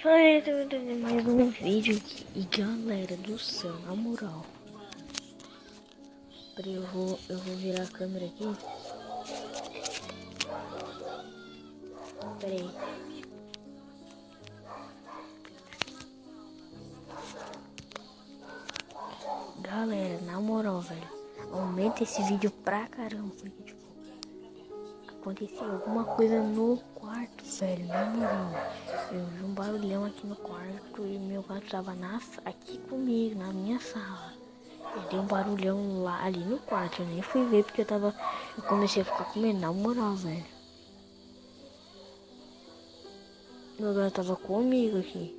Ai, tô vendo mais um vídeo aqui. E galera do céu, na moral. Peraí, eu vou virar a câmera aqui. Peraí. Galera, na moral, velho. Aumenta esse vídeo pra caramba. Porque, tipo, aconteceu alguma coisa no quarto, velho. Na moral. Eu vi um barulhão aqui no quarto e meu gato tava aqui comigo, na minha sala. E deu um barulhão lá, ali no quarto. Eu nem fui ver porque eu comecei a ficar com medo, na moral, velho. Meu gato tava comigo aqui.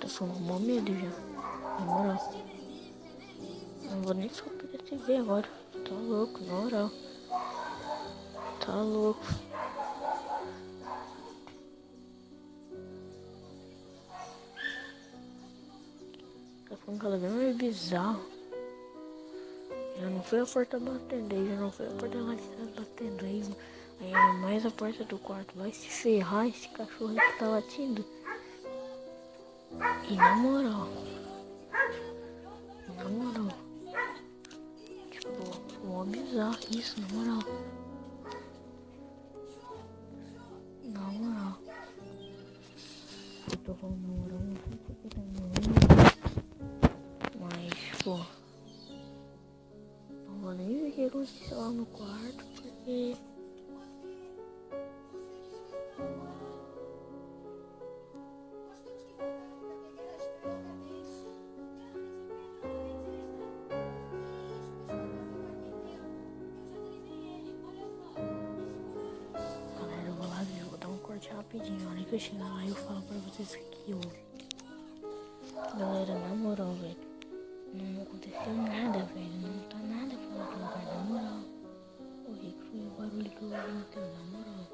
Tô ficando com mó medo já, na moral. Não vou nem soltar a TV agora. Tá louco, na moral. Tá louco. Tá ficando cada vez mais bizarro. Já não foi a porta batendo aí, já não foi a porta lá de trás batendo aí. Aí era mais a porta do quarto. Vai se ferrar esse cachorro aí que tá latindo. E na moral. Tipo, mó bizarro isso, na moral. Na moral. Eu tô falando na moral, não sei se você tá me ouvindo. Mas, pô. Não vou nem ver o que aconteceu lá no quarto, porque... Galera, eu vou lá ver, eu vou dar um corte rapidinho. A hora que eu chegar lá, eu falo pra vocês o que houve. Galera, na moral, velho. Não aconteceu nada, velho. Não tá nada fora do lugar, na moral. O que foi o barulho que eu ouvi então, na moral.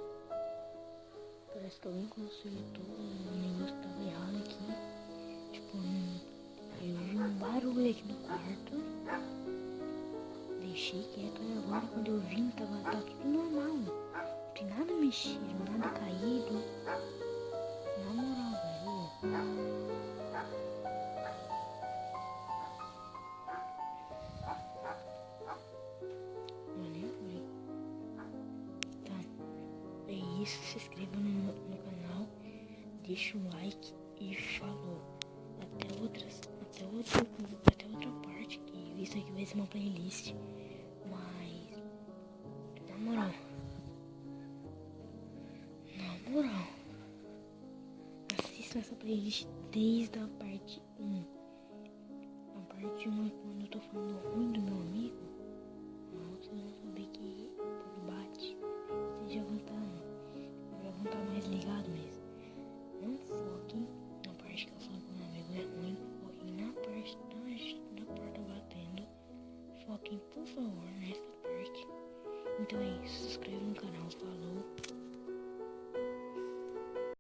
Parece que alguém consertou um negócio que tava errado aqui. Tipo, eu vi um barulho aqui no quarto. Deixei quieto e agora quando eu vim tá tudo normal. Não tem nada mexido, nada caído. Na moral, velho. É isso, se inscreva no canal, deixa o like e falou. Até outra parte, que isso aqui vai ser uma playlist. Mas, na moral, assista essa playlist desde a parte 1. A parte 1 é quando eu tô falando ruim do meu amigo. Vocês vão saber que quando bate, vocês já vão estar mais ligado mesmo. Não foquem na parte que eu falo que o meu amigo é ruim, foquem na parte da porta batendo. Foquem, por favor, nessa parte. Então é isso, se inscreva no canal, falou.